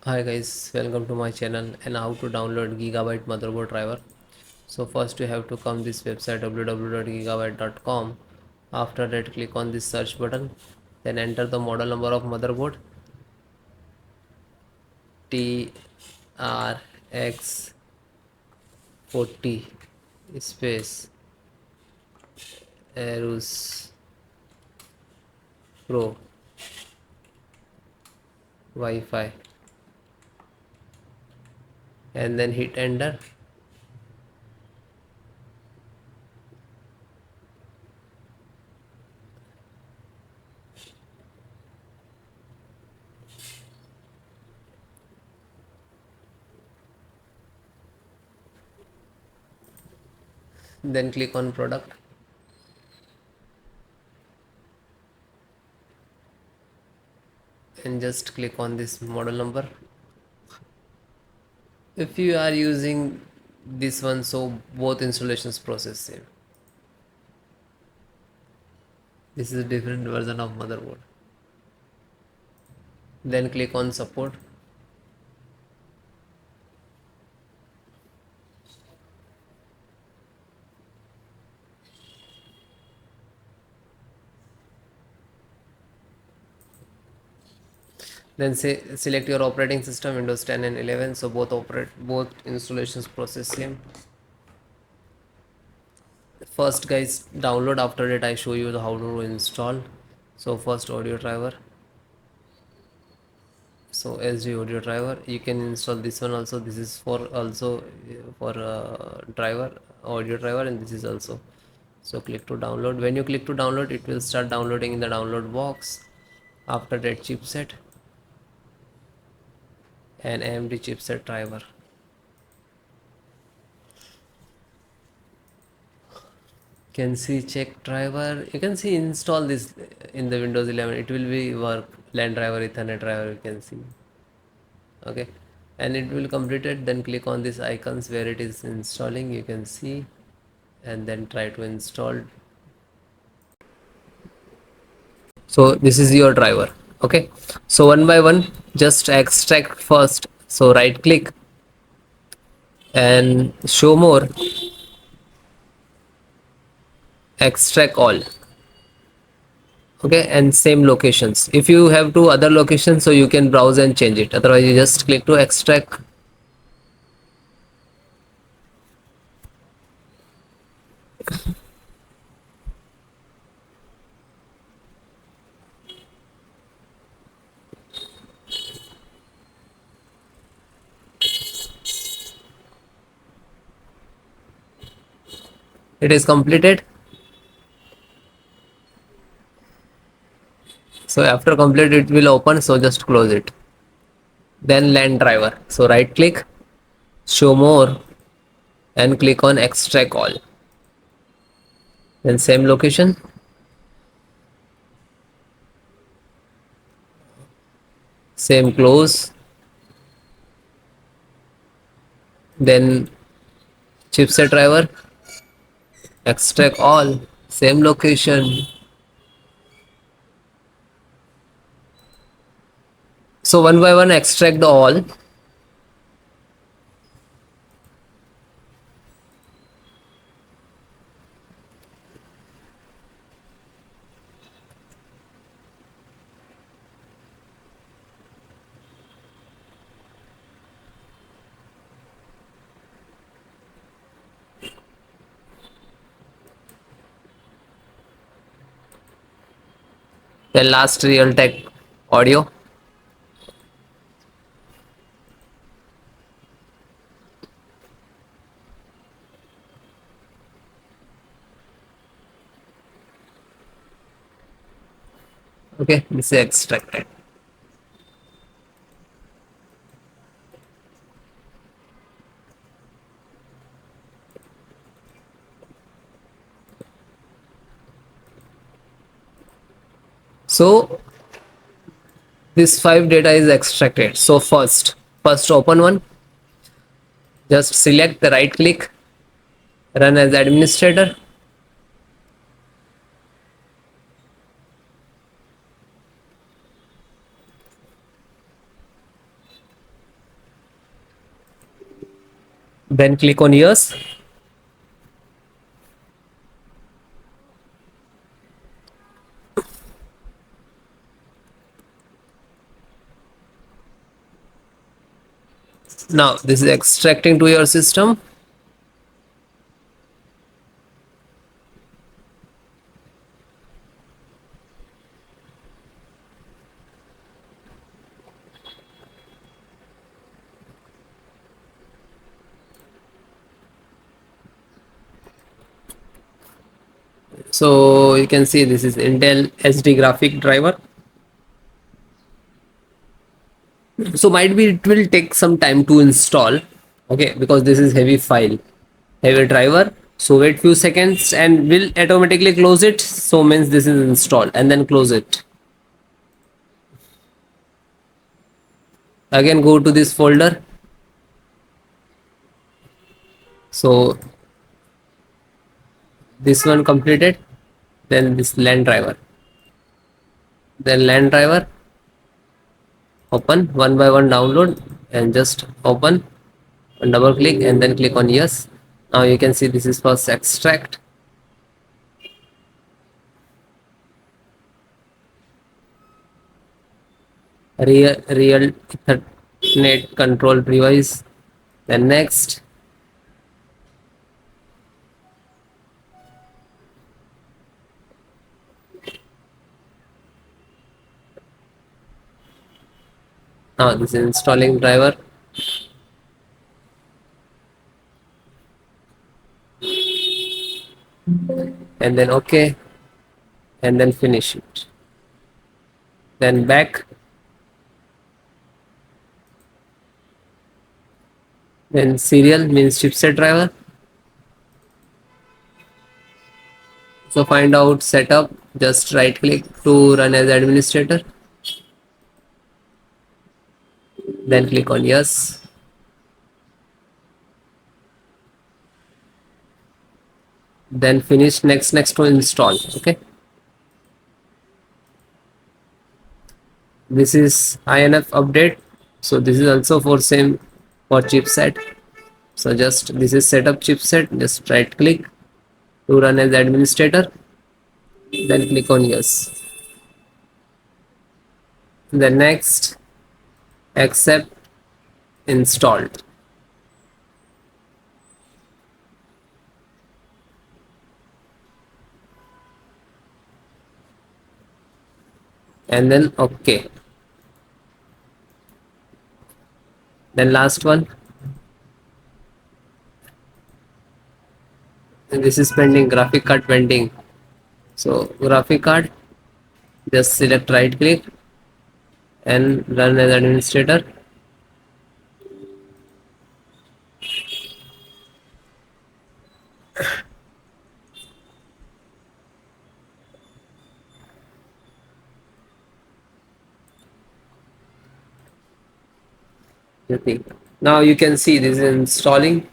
Hi guys, welcome to my channel and how to download Gigabyte motherboard driver. So first you have to come this website www.gigabyte.com. After that click on this search button, then enter the model number of motherboard TRX40 space AORUS Pro Wi-Fi and then hit enter. Then click on product and just click on this model number. If you are using this one, so both installations process same. This is a different version of motherboard. Then click on support. Then say select your operating system, Windows 10 and 11. So both installations process same. First guys, download. After that I show you how to install. So first audio driver. So SD audio driver, you can install this one also. This is for also for driver audio driver, and this is also. So click to download. When you click to download, it will start downloading in the download box. After that, chipset and AMD chipset driver. You can see check driver. You can see install this in the Windows 11. It will be work. LAN driver, Ethernet driver. You can see. Okay, and it will complete it. Then click on these icons where it is installing. You can see, and then try to install. So this is your driver. Okay, so one by one, just extract first. So right click and show more, extract all. Okay, and same locations. If you have two other locations, so you can browse and change it. Otherwise you just click to extract. It is completed. So after complete, it will open. So just close it. Then LAN driver. So right click, show more, and click on extract all. Then same location, same close. Then chipset driver, extract all, same location. So one by one extract the all. Then last Realtek audio. Okay, this is extracted. So this five data is extracted. So first open one. Just select the right click, run as administrator. Then click on yes. Now this is extracting to your system. So you can see this is Intel SD graphic driver. So might be it will take some time to install, okay, because this is heavy file, heavy driver. So wait few seconds and will automatically close it. So means this is installed, and then close it. Again go to this folder. So this one completed. Then this LAN driver. Then LAN driver. Open one by one, download and just open and double click and then click on yes. Now you can see this is first extract. Real Ethernet control device. Then next. Now this is installing driver. And then okay, and then finish it. Then back. Then serial means chipset driver. So find out setup, just right click to run as administrator. Then click on yes. Then finish next to install. Okay. This is INF update. So this is also for same for chipset. So just this is setup chipset, just right click to run as administrator. Then click on yes. Then next, accept, installed. And then okay. Then last one. And this is pending, graphic card pending. So graphic card, just select right click and run as administrator. Now you can see this is installing.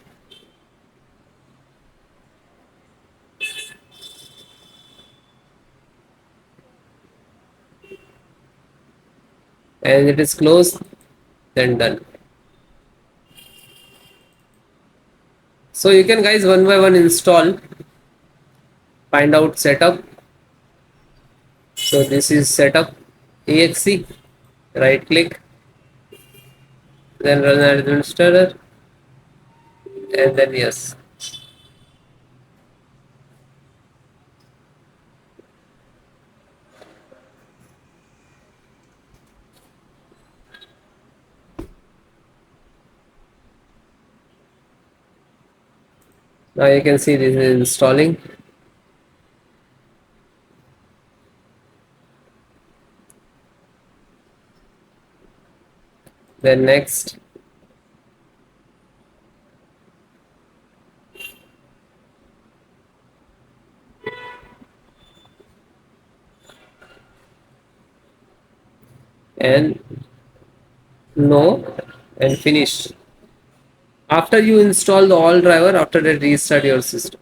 And it is closed, then done. So you can guys one by one install, find out setup. So this is setup exe, right click, then run as administrator, and then yes. Now you can see this is installing. Then next. And no, and finish. After you install the all driver, after that restart your system.